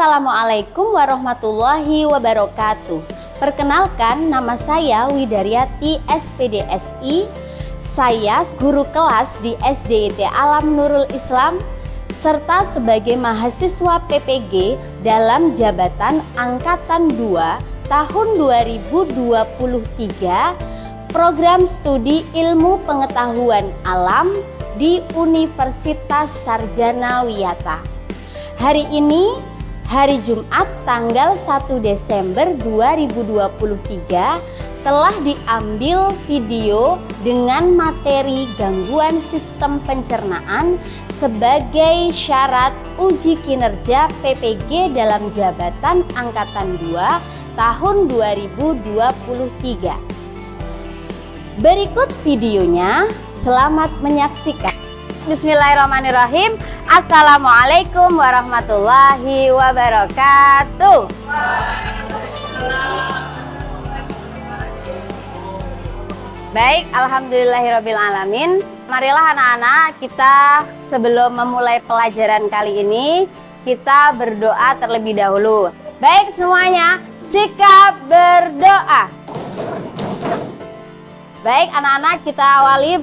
Assalamualaikum warahmatullahi wabarakatuh. Perkenalkan, nama saya Widaryati SPDSI. Saya guru kelas di SDIT Alam Nurul Islam serta sebagai mahasiswa PPG dalam jabatan Angkatan 2 tahun 2023 program studi Ilmu Pengetahuan Alam di Universitas Sarjana Wiyata. Hari ini, hari Jumat tanggal 1 Desember 2023, telah diambil video dengan materi gangguan sistem pencernaan sebagai syarat uji kinerja PPG dalam jabatan Angkatan 2 tahun 2023. Berikut videonya, selamat menyaksikan. Bismillahirrahmanirrahim. Assalamualaikum warahmatullahi wabarakatuh. Baik, alhamdulillahirrabbilalamin. Marilah anak-anak, kita sebelum memulai pelajaran kali ini, kita berdoa terlebih dahulu. Baik semuanya, sikap berdoa. Baik anak-anak, kita awali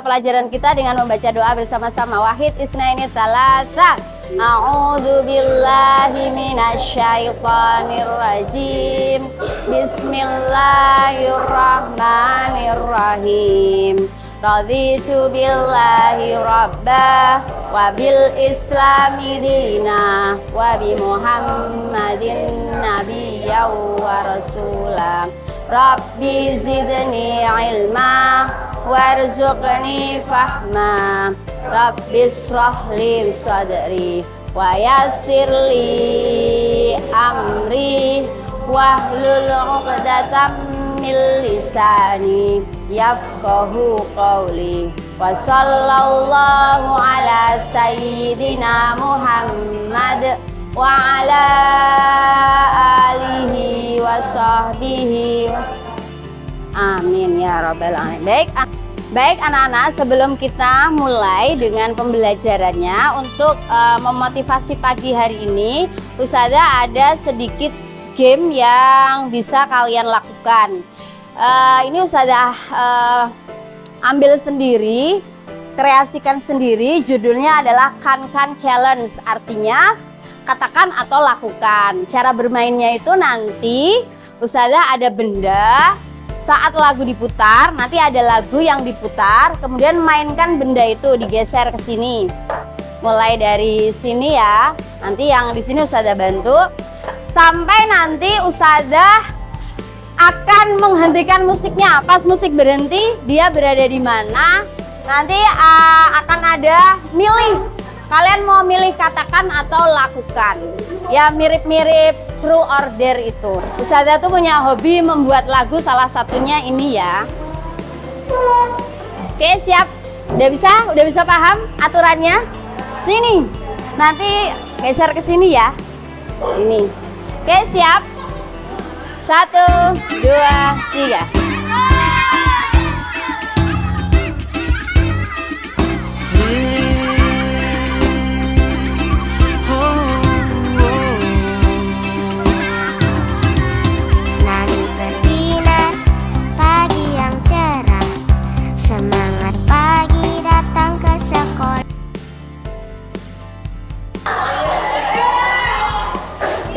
pelajaran kita dengan membaca doa bersama-sama. Wahid isnaini thalatha. A'udzu billahi minasyaitonir rajim. Bismillahirrahmanirrahim. Raditu billahi rabbah wa bil islami dina wa bi Muhammadin nabiyyan wa rasulah. Rabbi zidni ilma warzuqni fahma. Rabbi shrah li sadri wa yassir li amri wahlul 'uqdatam min lisani yafqahu qawli. Wa sallallahu ala sayyidina Muhammad wa ala alihi wa sahbihi amin ya rabbal alamin. Baik anak-anak, sebelum kita mulai dengan pembelajarannya, untuk memotivasi pagi hari ini, Ustazah ada sedikit game yang bisa kalian lakukan. Ini Ustazah ambil sendiri, kreasikan sendiri, judulnya adalah Kan Challenge, artinya katakan atau lakukan. Cara bermainnya itu nanti Ustazah ada benda, saat lagu diputar, nanti ada lagu yang diputar, kemudian mainkan benda itu, digeser ke sini. Mulai dari sini ya, nanti yang di sini Ustazah bantu, sampai nanti Ustazah akan menghentikan musiknya. Pas musik berhenti, dia berada di mana, nanti akan ada milih. Kalian mau milih katakan atau lakukan. Ya mirip-mirip true or dare itu. Ustazah tuh punya hobi membuat lagu, salah satunya ini ya. Oke, siap? Udah bisa paham aturannya? Sini. Nanti geser ke sini ya. Ini. Oke, siap? 1, 2, 3.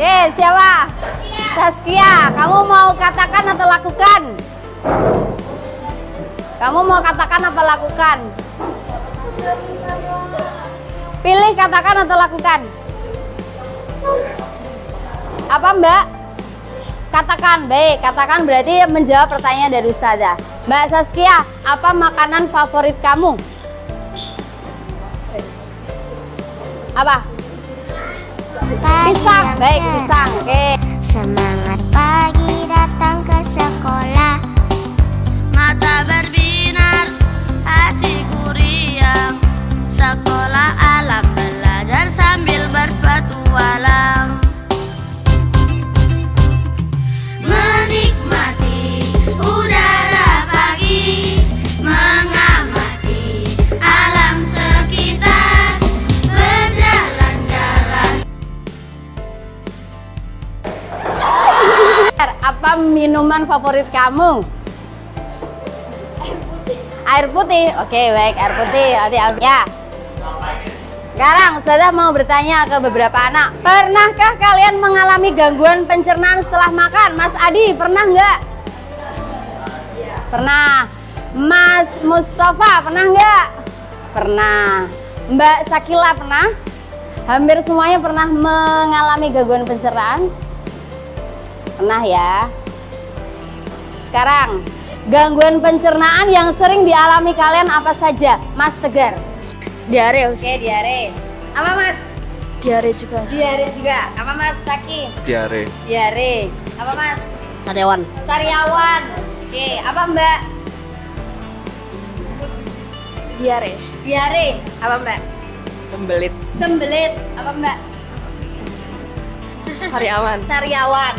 Oke, siapa? Saskia, kamu mau katakan atau lakukan? Kamu mau katakan apa lakukan? Pilih katakan atau lakukan. Apa Mbak? Katakan, baik. Katakan berarti menjawab pertanyaan dari Ustazah. Mbak Saskia, apa makanan favorit kamu? Apa? Pisang, baik pisang. Oke. Semangat pagi datang ke sekolah, mata berbinar, hatiku riang. Sekolah alam, belajar sambil berpetualang. Menikmati udara pagi, mengamati alam sekitar, berjalan-jalan. minuman favorit kamu? Air putih. Oke, baik, air putih. Ya. Sekarang Ustazah mau bertanya ke beberapa anak. Pernahkah kalian mengalami gangguan pencernaan setelah makan? Mas Adi, pernah nggak? Pernah. Mas Mustafa, pernah nggak? Pernah. Mbak Sakila, pernah? Hampir semuanya pernah mengalami gangguan pencernaan? Pernah ya. Sekarang, gangguan pencernaan yang sering dialami kalian apa saja? Mas Tegar. Diare. Oke, diare. Apa Mas? Diare juga. Diare juga. Apa Mas Taki? Diare. Diare. Apa Mas? Sariawan. Sariawan. Oke, apa Mbak? Diare. Diare. Apa Mbak? Sembelit. Sembelit. Apa Mbak? Sariawan. Sariawan.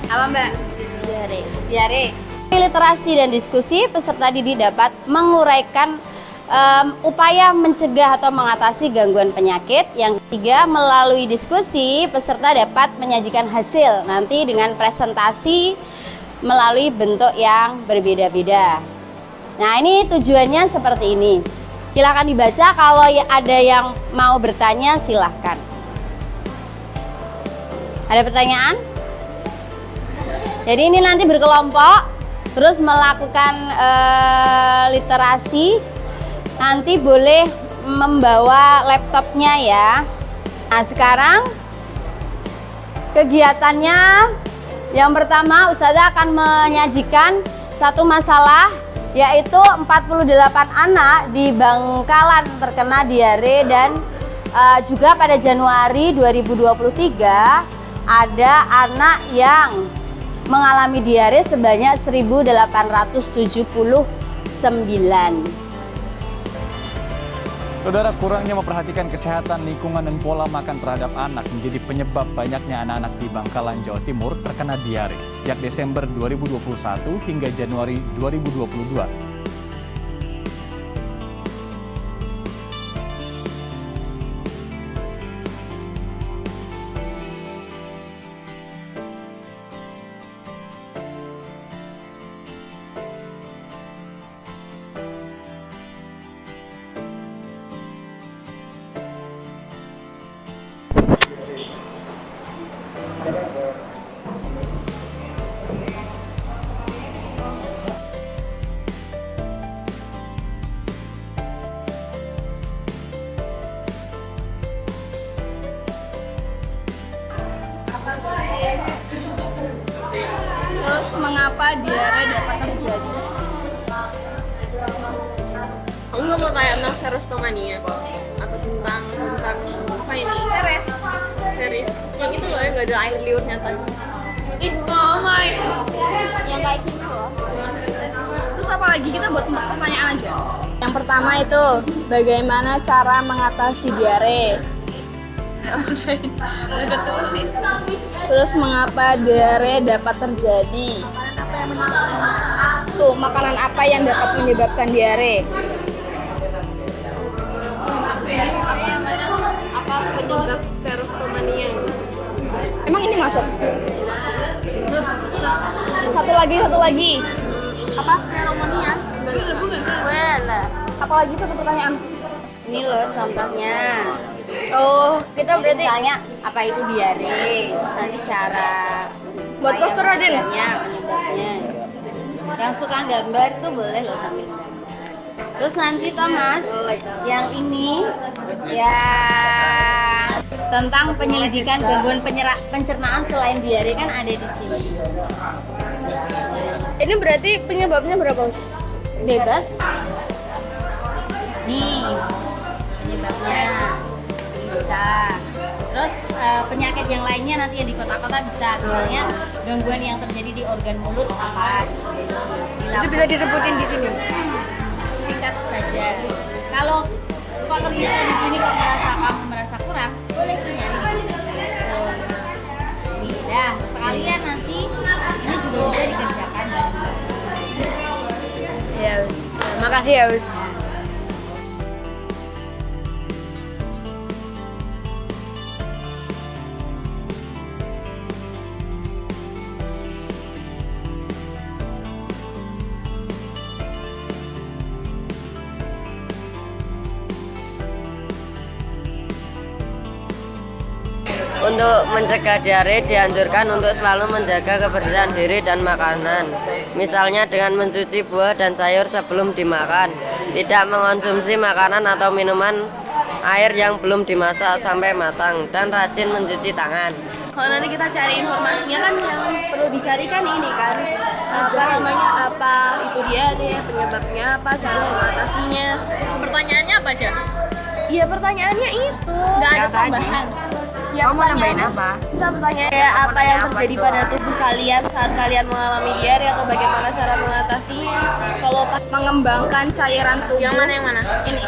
Apa Mbak? Diare. Diare. Literasi dan diskusi, peserta didik dapat menguraikan upaya mencegah atau mengatasi gangguan penyakit. Yang ketiga, melalui diskusi, peserta dapat menyajikan hasil nanti dengan presentasi melalui bentuk yang berbeda-beda. Nah, ini tujuannya seperti ini. Silahkan dibaca, kalau ada yang mau bertanya silahkan. Ada pertanyaan? Jadi ini nanti berkelompok, terus melakukan literasi. Nanti boleh membawa laptopnya ya. Nah, sekarang kegiatannya yang pertama Ustazah akan menyajikan satu masalah, yaitu 48 anak di Bangkalan terkena diare, dan juga pada Januari 2023 ada anak yang mengalami diare sebanyak 1879. Saudara, kurangnya memperhatikan kesehatan lingkungan dan pola makan terhadap anak menjadi penyebab banyaknya anak-anak di Bangkalan, Jawa Timur terkena diare sejak Desember 2021 hingga Januari 2022. Terus mengapa diare dapat terjadi? Aku nggak mau tanya tentang serostomania atau tentang apa ini? Series. Yang itu loh yang nggak ada air liurnya tadi. Oh my. Yang kayak gini loh. Terus apa lagi, kita buat pertanyaan aja. Yang pertama itu bagaimana cara mengatasi diare? Terus mengapa diare dapat terjadi? Tuh, makanan apa yang dapat menyebabkan diare? Apa penyebab serostomania? Emang ini masuk? Satu lagi. Apa steromonia? Apa lagi satu pertanyaan? Ini loh contohnya. Oh, kita berarti Misalnya apa itu diare, terus nanti cara buat poster Raden. penyebabnya. Yang suka gambar itu boleh loh sambil gambar. Terus nanti Thomas, yang ini ya tentang penyelidikan gangguan pencernaan selain diare kan ada di sini. Ini berarti penyebabnya berapa? Bebas. Nih penyebabnya bisa. Terus penyakit yang lainnya nanti yang di kota-kota bisa, misalnya gangguan yang terjadi di organ mulut apa di sini. Itu bisa disebutin di sini. Singkat saja. Kalau kok ternyata di sini kok kamu merasa kurang, boleh tuh nyari di sini. Nih, dah sekalian nanti ini juga bisa dikerjakan. Ya, makasih ya, Us. Untuk mencegah diare dianjurkan untuk selalu menjaga kebersihan diri dan makanan. Misalnya dengan mencuci buah dan sayur sebelum dimakan, tidak mengonsumsi makanan atau minuman air yang belum dimasak sampai matang, dan rajin mencuci tangan. Kalau nanti kita cari informasinya kan yang perlu dicari kan ini kan apa namanya, apa itu dia deh, penyebabnya apa, cara mengatasinya. Pertanyaannya apa aja? Iya, pertanyaannya itu nggak ada tambahan. Ya, kamu nambahin apa? Bisa pertanyaan kayak apa yang terjadi pada tubuh kalian saat kalian mengalami diare atau bagaimana cara mengatasinya. Kalau Mengembangkan cairan tubuh. yang mana? Ini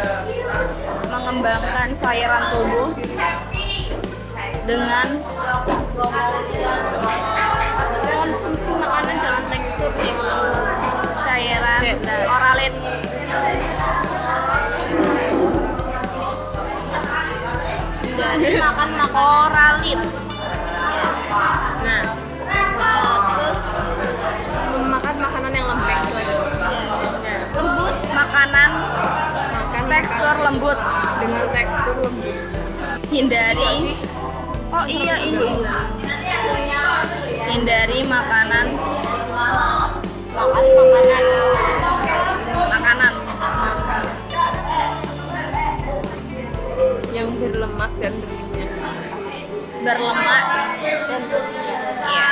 mengembangkan cairan tubuh dengan Konsumsi makanan dengan tekstur yang cairan oralit. dari makan oralit. Nah, terus makan makanan yang lembek lagi. Lembut, makanan tekstur lembut. Dengan tekstur lembut. Hindari. Oh iya ini. Hindari makanan Yang berlemak dan berlemak dan iya.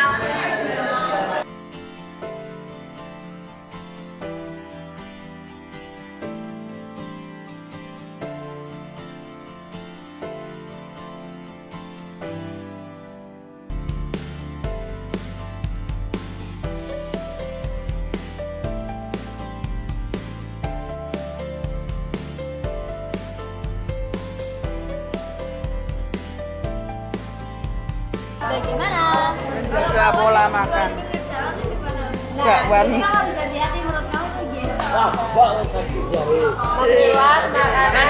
Bagaimana? Juga pola makan. Nah, wani. kita harus hati-hati menurut kamu tuh gimana? Memilah makanan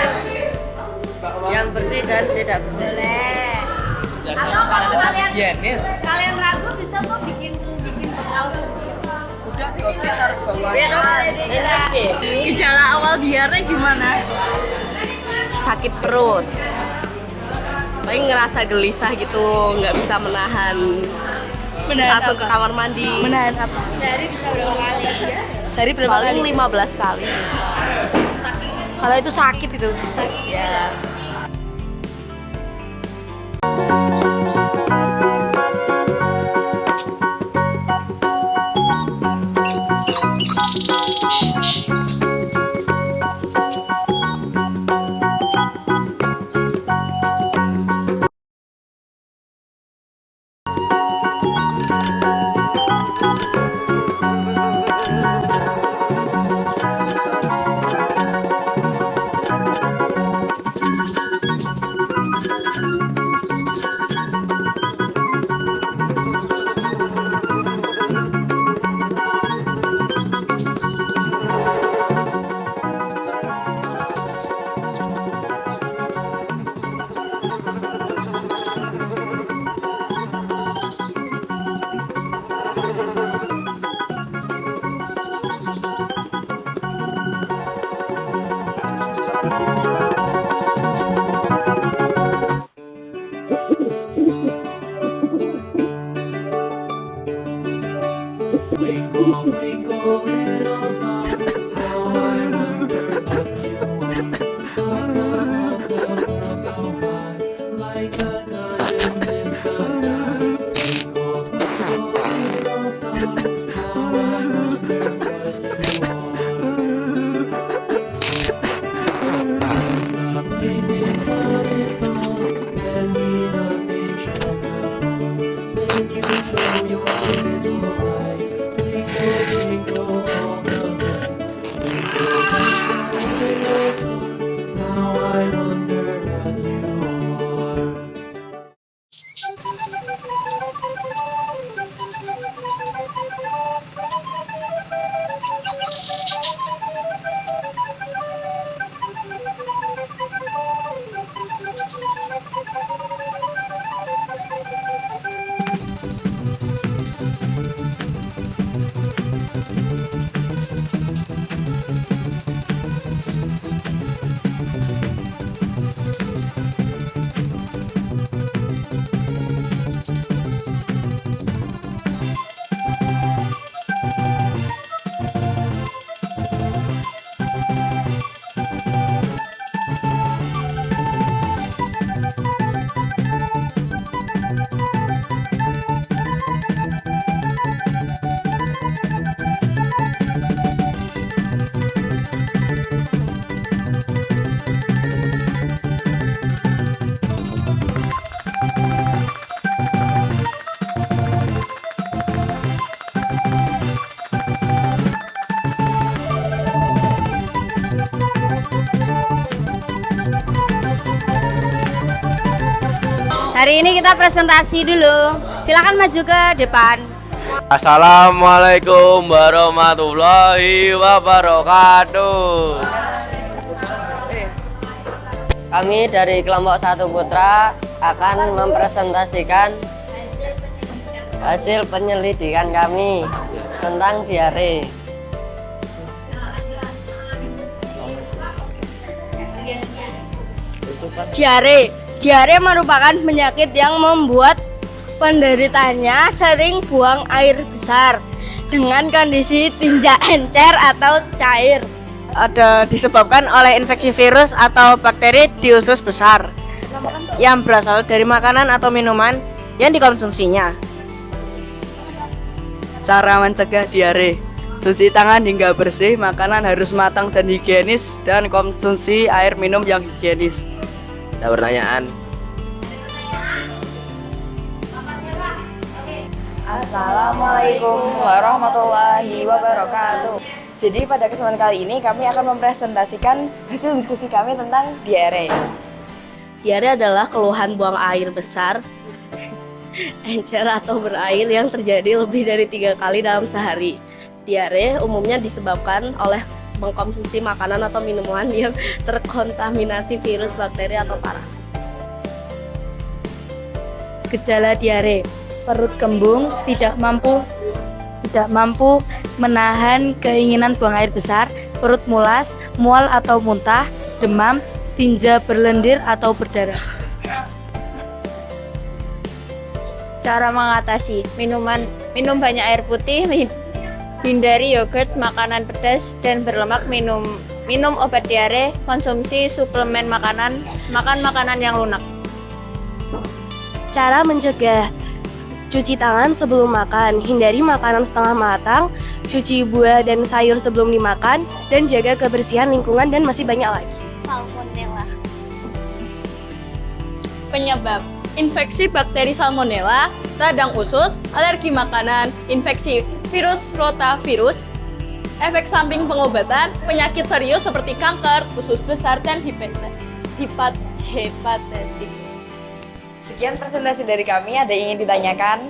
yang bersih dan tidak bersih. Boleh. Atau kalau kalian ragu bisa kok bikin bekal sendiri. Udah taruh bawah. Gejala awal diare gimana? Sakit perut. Paling ngerasa gelisah gitu, nggak bisa menahan. Langsung ke kamar mandi. Menahan apa? Sehari bisa berapa kali? Sehari berapa kali? Paling 15 kali. Kalau itu sakit itu. Ya. Hari ini kita presentasi dulu. Silakan maju ke depan. Assalamualaikum warahmatullahi wabarakatuh. Kami dari kelompok 1 Putra akan mempresentasikan hasil penyelidikan kami tentang diare. Diare merupakan penyakit yang membuat penderitanya sering buang air besar dengan kondisi tinja encer atau cair. Ada disebabkan oleh infeksi virus atau bakteri di usus besar yang berasal dari makanan atau minuman yang dikonsumsinya. Cara mencegah diare: cuci tangan hingga bersih, makanan harus matang dan higienis, dan konsumsi air minum yang higienis. Ada pertanyaan? Assalamualaikum warahmatullahi wabarakatuh. Jadi pada kesempatan kali ini kami akan mempresentasikan hasil diskusi kami tentang diare. Diare adalah keluhan buang air besar, encer atau berair yang terjadi lebih dari 3 kali dalam sehari. Diare umumnya disebabkan oleh mengkonsumsi makanan atau minuman yang terkontaminasi virus, bakteri, atau parasit. Gejala diare: perut kembung, tidak mampu menahan keinginan buang air besar, perut mulas, mual atau muntah, demam, tinja berlendir atau berdarah. Cara mengatasi: minum banyak air putih, hindari yogurt, makanan pedas dan berlemak, minum obat diare, konsumsi suplemen makanan, makan makanan yang lunak. Cara mencegah: cuci tangan sebelum makan, hindari makanan setengah matang, cuci buah dan sayur sebelum dimakan, dan jaga kebersihan lingkungan, dan masih banyak lagi. Salmonella. Penyebab: infeksi bakteri salmonella, radang usus, alergi makanan, infeksi virus rotavirus, efek samping pengobatan, penyakit serius seperti kanker, usus besar, dan hepatitis. Sekian presentasi dari kami. Ada yang ingin ditanyakan?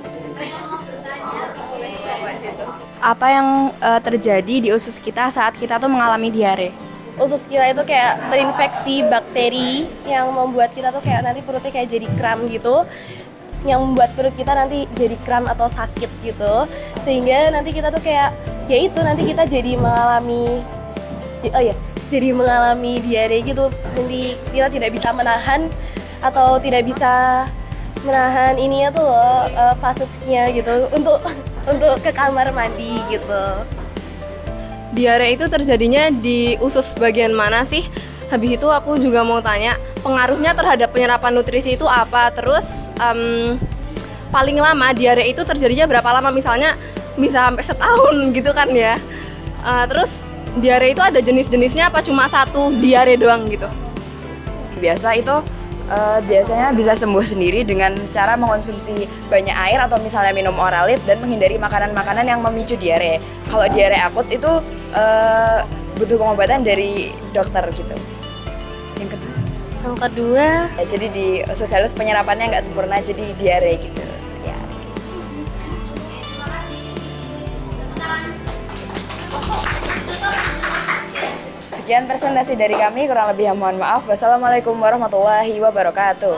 Apa yang terjadi di usus kita saat kita tuh mengalami diare? Usus kita itu kayak terinfeksi bakteri yang membuat kita tuh kayak nanti perutnya kayak jadi kram gitu, yang membuat perut kita nanti jadi kram atau sakit gitu, sehingga nanti kita tuh kayak ya itu nanti kita jadi mengalami diare gitu. Nanti kita tidak bisa menahan atau tidak bisa menahan ininya tuh loh, fasesnya gitu untuk ke kamar mandi gitu. Diare itu terjadinya di usus bagian mana sih? Habis itu aku juga mau tanya, pengaruhnya terhadap penyerapan nutrisi itu apa? Terus paling lama diare itu terjadinya berapa lama? Misalnya bisa sampai setahun gitu kan ya. Terus diare itu ada jenis-jenisnya apa cuma satu diare doang gitu? Biasanya bisa sembuh sendiri dengan cara mengkonsumsi banyak air atau misalnya minum Oralit dan menghindari makanan-makanan yang memicu diare. Kalau diare akut itu butuh pengobatan dari dokter gitu. Yang kedua, ya, jadi di usus halus penyerapannya nggak sempurna, jadi diare gitu. Ya. Sekian presentasi dari kami, kurang lebih mohon maaf. Wassalamualaikum warahmatullahi wabarakatuh.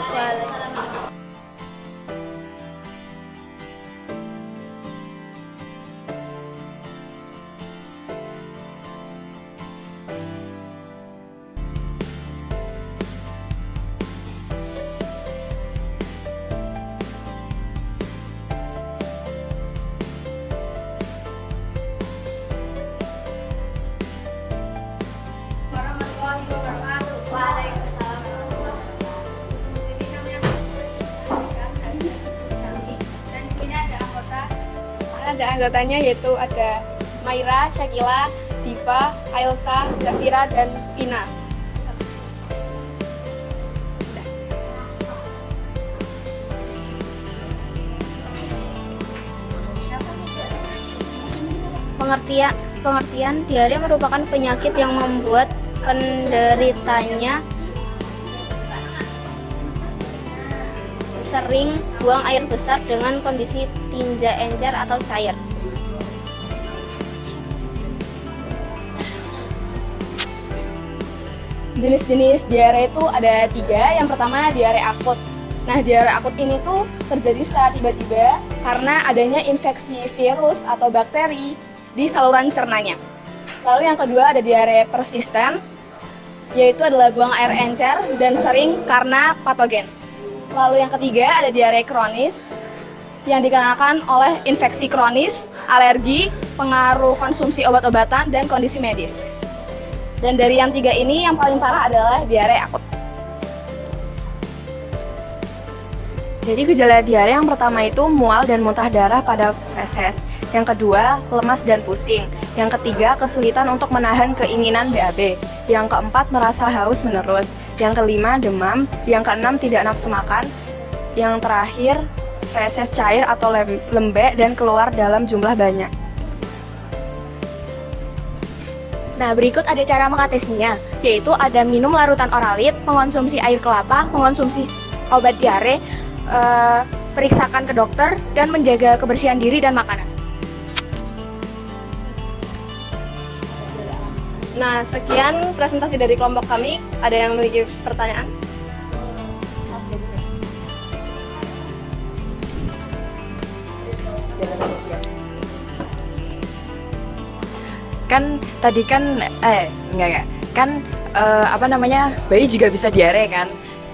Ada anggotanya yaitu ada Maira, Shakila, Diva, Ailsa, Zafira, dan Vina. Pengertian diare merupakan penyakit yang membuat penderitanya sering buang air besar dengan kondisi tinja encer atau cair. Jenis-jenis diare itu ada 3. Yang pertama diare akut. Nah, diare akut ini tuh terjadi secara tiba-tiba karena adanya infeksi virus atau bakteri di saluran cernanya. Lalu yang kedua ada diare persisten, yaitu adalah buang air encer dan sering karena patogen. Lalu yang ketiga ada diare kronis yang dikarenakan oleh infeksi kronis, alergi, pengaruh konsumsi obat-obatan, dan kondisi medis. Dan dari yang 3 ini yang paling parah adalah diare akut. Jadi gejala diare yang pertama itu mual dan muntah darah pada feses. Yang kedua, lemas dan pusing. Yang ketiga, kesulitan untuk menahan keinginan BAB. Yang keempat, merasa haus menerus. Yang kelima, demam. Yang keenam, tidak nafsu makan. Yang terakhir, feses cair atau lembek dan keluar dalam jumlah banyak. Nah, berikut ada cara mengatasinya, yaitu ada minum larutan oralit, mengonsumsi air kelapa, mengonsumsi obat diare, periksakan ke dokter, dan menjaga kebersihan diri dan makanan. Nah, sekian presentasi dari kelompok kami. Ada yang memiliki pertanyaan? Kan tadi kan enggak kan bayi juga bisa diare kan,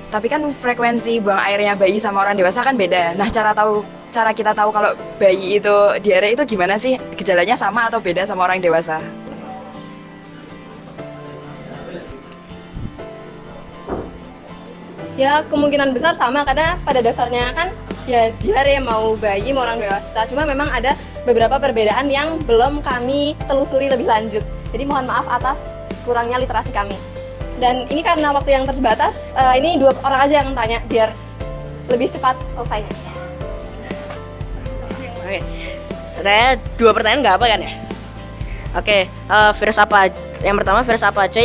tapi kan frekuensi buang airnya bayi sama orang dewasa kan beda. Nah, cara kita tahu kalau bayi itu diare itu gimana sih? Gejalanya sama atau beda sama orang dewasa? Ya, kemungkinan besar sama karena pada dasarnya kan ya diare mau bayi mau orang dewasa. Cuma memang ada beberapa perbedaan yang belum kami telusuri lebih lanjut. Jadi mohon maaf atas kurangnya literasi kami. Dan ini karena waktu yang terbatas, ini 2 orang aja yang tanya biar lebih cepat selesainya. Oke, saya 2 pertanyaan nggak apa kan ya? Oke, virus apa? Yang pertama virus apa aja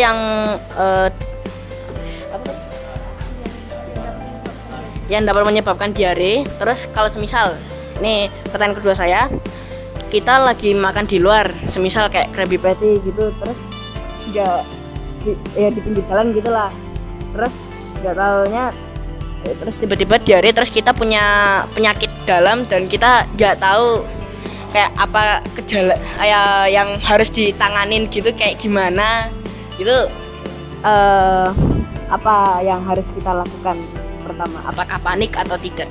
yang dapat menyebabkan diare? Terus kalau semisal, nih pertanyaan kedua saya, kita lagi makan di luar, semisal kayak Krabby Patty gitu, terus nggak di pinggir jalan gitulah, terus nggak taunya terus tiba-tiba diare, terus kita punya penyakit dalam dan kita nggak tahu kayak apa gejala yang harus ditanganin gitu, kayak gimana gitu, apa yang harus kita lakukan? Pertama, apakah panik atau tidak?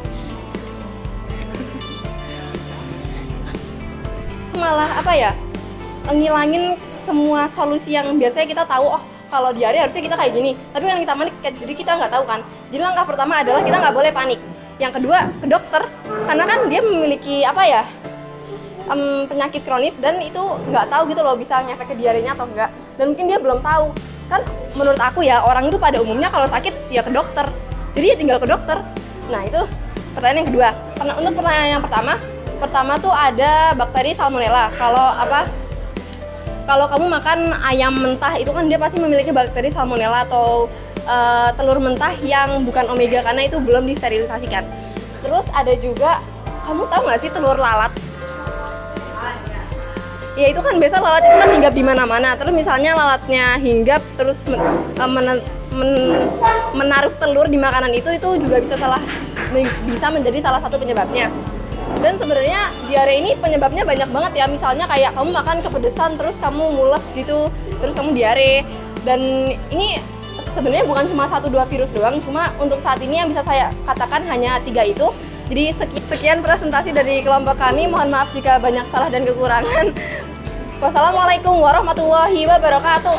Malah ngilangin semua solusi yang biasanya kita tahu. Oh, kalau diare harusnya kita kayak gini, tapi kan kita panik, jadi kita nggak tahu kan. Jadi langkah pertama adalah kita nggak boleh panik. Yang kedua, ke dokter, karena kan dia memiliki penyakit kronis dan itu nggak tahu gitu loh bisa ngefek ke diarenya atau enggak, dan mungkin dia belum tahu kan. Menurut aku ya, orang itu pada umumnya kalau sakit ya ke dokter, jadi ya tinggal ke dokter. Nah, itu pertanyaan yang kedua. Untuk pertanyaan yang pertama tuh ada bakteri salmonella. Kalau kamu makan ayam mentah itu kan dia pasti memiliki bakteri salmonella atau telur mentah yang bukan omega karena itu belum disterilisasikan. Terus ada juga, kamu tahu nggak sih telur lalat? Ya itu kan biasa lalat itu kan hinggap di mana-mana. Terus misalnya lalatnya hinggap terus menaruh telur di makanan itu juga bisa menjadi salah satu penyebabnya. Dan sebenarnya diare ini penyebabnya banyak banget ya. Misalnya kayak kamu makan kepedesan terus kamu mules gitu, terus kamu diare. Dan ini sebenarnya bukan cuma 1-2 virus doang, cuma untuk saat ini yang bisa saya katakan hanya 3 itu. Jadi sekian presentasi dari kelompok kami. Mohon maaf jika banyak salah dan kekurangan. Wassalamualaikum warahmatullahi wabarakatuh.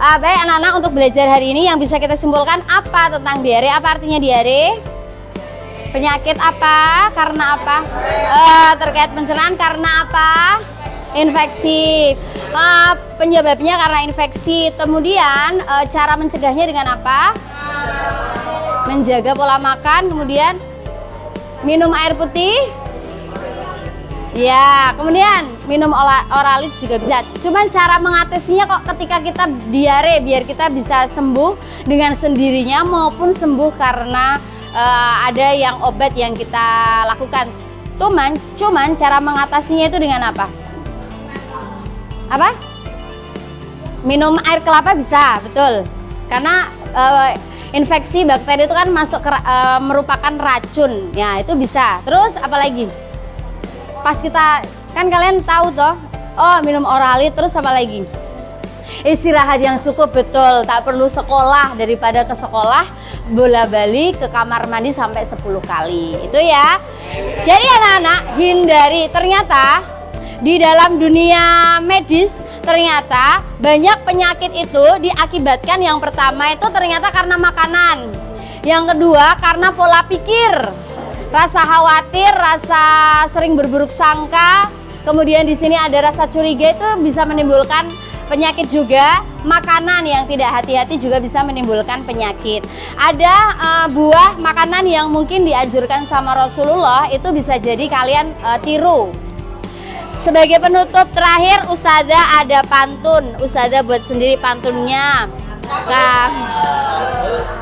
Baik anak-anak, untuk belajar hari ini yang bisa kita simpulkan apa tentang diare? Apa artinya diare? Penyakit apa? Karena apa? Terkait pencernaan karena apa? Infeksi. Penyebabnya karena infeksi. Kemudian cara mencegahnya dengan apa? Menjaga pola makan. Kemudian minum air putih. Ya, kemudian minum oralit juga bisa. Cuman cara mengatasinya kok ketika kita diare biar kita bisa sembuh dengan sendirinya maupun sembuh karena ada yang obat yang kita lakukan. Cuman cara mengatasinya itu dengan apa? Apa? Minum air kelapa bisa, betul. Karena infeksi bakteri itu kan masuk merupakan racun. Ya, itu bisa. Terus apa lagi? Pas kita, kan kalian tahu toh, oh minum oralit, terus apa lagi? Istirahat yang cukup, betul. Tak perlu sekolah, daripada ke sekolah bola-balik ke kamar mandi sampai 10 kali. Itu ya. Jadi anak-anak hindari, ternyata di dalam dunia medis ternyata banyak penyakit itu diakibatkan yang pertama itu ternyata karena makanan. Yang kedua karena pola pikir. Rasa khawatir, rasa sering berburuk sangka, kemudian di sini ada rasa curiga itu bisa menimbulkan penyakit juga. Makanan yang tidak hati-hati juga bisa menimbulkan penyakit. Ada buah makanan yang mungkin dianjurkan sama Rasulullah itu bisa jadi kalian tiru. Sebagai penutup terakhir, Ustazah ada pantun. Ustazah buat sendiri pantunnya.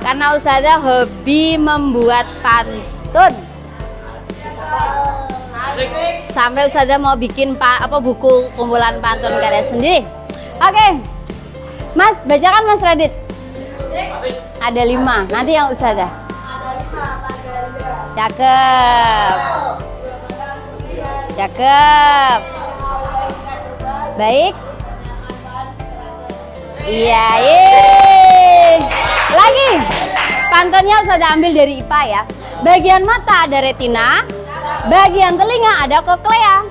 Karena Ustazah hobi membuat pantun. Sampai Ustazah mau bikin buku kumpulan pantun karya sendiri. Oke. Mas, bacakan Mas Radit. Ada 5. Nanti yang Ustazah. Cakep. Cakep. Baik. Iya, yeay. Lagi. Pantunnya Ustazah ambil dari IPA ya. Bagian mata ada retina, bagian telinga ada koklea.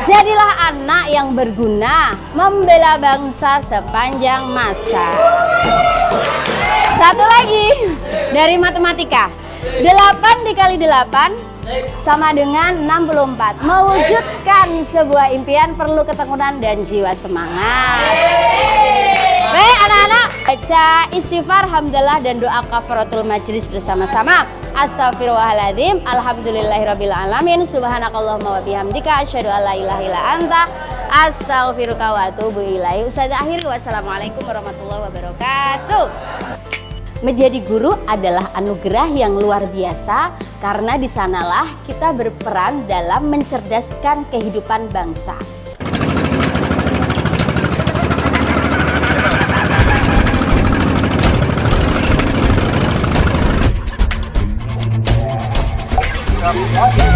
Jadilah anak yang berguna, membela bangsa sepanjang masa. Satu lagi dari matematika. 8 dikali 8 sama dengan 64. Mewujudkan sebuah impian perlu ketekunan dan jiwa semangat. Baik anak-anak, baca istighfar, hamdalah dan doa kafaratul majelis bersama-sama. Astagfirullahaladzim, alhamdulillahirabbil alamin, subhanakallahumma wa bihamdika, asyhadu an la ilaha illa anta, astaghfiruka wa atubu ilaik. Ustazah akhiri, wassalamualaikum warahmatullahi wabarakatuh. Menjadi guru adalah anugerah yang luar biasa karena di sanalah kita berperan dalam mencerdaskan kehidupan bangsa. Oke.